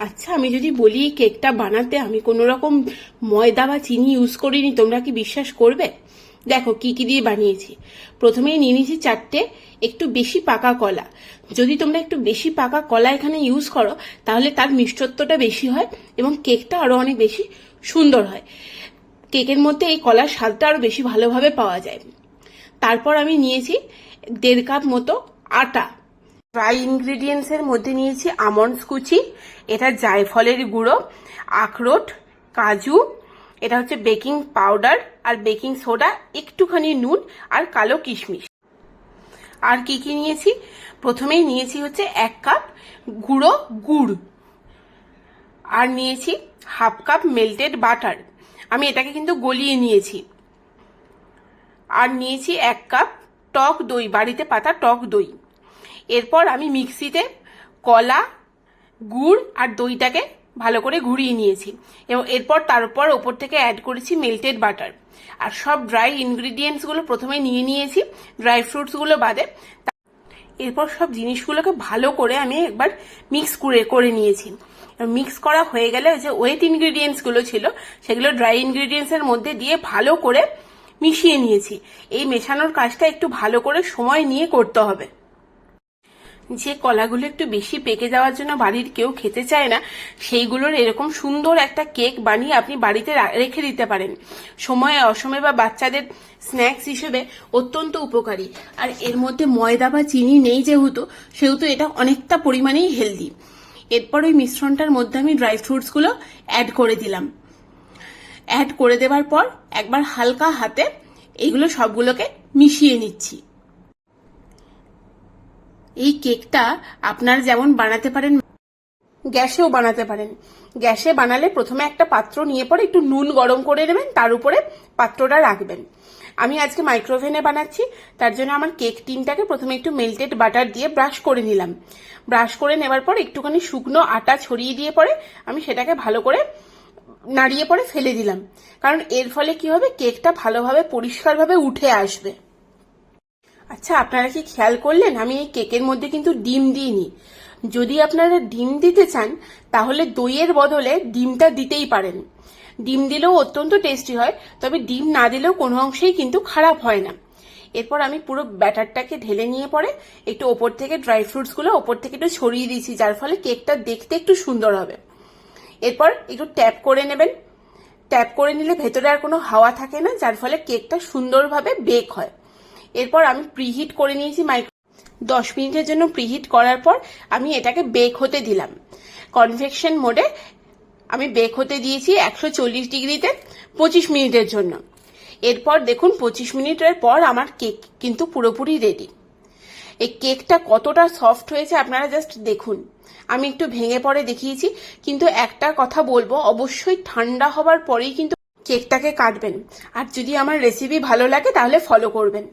আচ্ছা, আমি যদি বলি কেকটা বানাতে আমি কোনো রকম ময়দা বা চিনি ইউজ করিনি, তোমরা কি বিশ্বাস করবে? দেখো কি কি দিয়ে বানিয়েছি। প্রথমেই নিয়ে নিয়েছি 4টে একটু বেশি পাকা কলা। যদি তোমরা একটু বেশি পাকা কলা এখানে ইউজ করো তাহলে তার মিষ্টত্বটা বেশি হয় এবং কেকটা আরো অনেক বেশি সুন্দর হয়। কেকের মধ্যে এই কলার স্বাদটা আরো বেশি ভালোভাবে পাওয়া যায়। তারপর আমি নিয়েছি 1.5 কাপ মতো আটা। ড্রাই ইনগ্রিডিয়েন্টস এর মধ্যে নিয়েছি আমন্ডস কুচি, এটা জায়ফলের গুঁড়ো, আখরোট, কাজু, এটা হচ্ছে বেকিং পাউডার আর বেকিং সোডা, একটুখানি নুন আর কালো কিশমিশ। আর কি কি নিয়েছি? প্রথমেই নিয়েছি হচ্ছে 1 কাপ গুঁড়ো গুড়, আর নিয়েছি 1/2 কাপ মেল্টেড বাটার, আমি এটাকে কিন্তু গলিয়ে নিয়েছি। আর নিয়েছি 1 কাপ টক দই, বাড়িতে পাতা টক দই। এরপর আমি মিক্সিতে কলা, গুড় আর দইটাকে ভালো করে ঘুরিয়ে নিয়েছি এবং এরপর তার উপর ওপর থেকে অ্যাড করেছি মেল্টেড বাটার। আর সব ড্রাই ইনগ্রিডিয়েন্টসগুলো প্রথমে নিয়ে নিয়েছি, ড্রাই ফ্রুটসগুলো বাদে। এরপর সব জিনিসগুলোকে ভালো করে আমি একবার মিক্স করে নিয়েছি। মিক্স করা হয়ে গেলে যে ওয়েট ইনগ্রিডিয়েন্টসগুলো ছিল সেগুলো ড্রাই ইনগ্রিডিয়েন্টসের মধ্যে দিয়ে ভালো করে মিশিয়ে নিয়েছি। এই মেশানোর কাজটা একটু ভালো করে সময় নিয়ে করতে হবে। যে কলাগুলো একটু বেশি পেকে যাওয়ার জন্য বাড়ির কেউ খেতে চায় না, সেইগুলোর এরকম সুন্দর একটা কেক বানিয়ে আপনি বাড়িতে রেখে দিতে পারেন। সময়ে অসময়ে বা বাচ্চাদের স্ন্যাক্স হিসেবে অত্যন্ত উপকারী। আর এর মধ্যে ময়দা বা চিনি নেই সেহেতু এটা অনেকটা পরিমাণেই হেলদি। এরপর ওই মিশ্রণটার মধ্যে আমি ড্রাই ফ্রুটসগুলো অ্যাড করে দিলাম। অ্যাড করে দেওয়ার পর একবার হালকা হাতে এইগুলো সবগুলোকে মিশিয়ে নিচ্ছি। এই কেকটা আপনারা যেমন বানাতে পারেন, গ্যাসেও বানাতে পারেন। গ্যাসে বানালে প্রথমে একটা পাত্র নিয়ে পরে একটু নুন গরম করে নেবেন, তার উপরে পাত্রটা রাখবেন। আমি আজকে মাইক্রোওভেনে বানাচ্ছি, তার জন্য আমার কেক টিনটাকে প্রথমে একটু মেল্টেড বাটার দিয়ে ব্রাশ করে নিলাম। ব্রাশ করে নেবার পর একটুখানি শুকনো আটা ছড়িয়ে দিয়ে পরে আমি সেটাকে ভালো করে নাড়িয়ে পরে ফেলে দিলাম, কারণ এর ফলে কি হবে, কেকটা ভালোভাবে পরিষ্কারভাবে উঠে আসবে। আচ্ছা, আপনারা কি খেয়াল করলেন আমি এই কেকের মধ্যে কিন্তু ডিম দিইনি? যদি আপনারা ডিম দিতে চান তাহলে দইয়ের বদলে ডিমটা দিতেই পারেন। ডিম দিলেও অত্যন্ত টেস্টি হয়, তবে ডিম না দিলেও কোনো অংশেই কিন্তু খারাপ হয় না। এরপর আমি পুরো ব্যাটারটাকে ঢেলে নিয়ে পরে একটু ওপর থেকে ড্রাই ফ্রুটসগুলো ওপর থেকে একটু ছড়িয়ে দিয়েছি, যার ফলে কেকটা দেখতে একটু সুন্দর হবে। এরপর একটু ট্যাপ করে নেবেন। ট্যাপ করে নিলে ভেতরে আর কোনো হাওয়া থাকে না, যার ফলে কেকটা সুন্দরভাবে বেক হয়। এরপর আমি প্রিহিট করে নিয়েছি 10 মিনিটের জন্য। প্রিহিট করার পর আমি এটাকে বেক হতে দিলাম। কনভেকশন মোডে আমি বেক হতে দিয়েছি 140 ডিগ্রিতে 25 মিনিটের জন্য। এরপর দেখুন 25 মিনিটের পর আমার কেক কিন্তু পুরোপুরি রেডি। এই কেকটা কতটা সফট হয়েছে আপনারা জাস্ট দেখুন। আমি একটু ভেঙে পরে দেখিয়েছি, কিন্তু একটা কথা বলবো, অবশ্যই ঠান্ডা হবার পরেই কিন্তু কেকটাকে কাটবেন। আর যদি আমার রেসিপি ভালো লাগে তাহলে ফলো করবেন।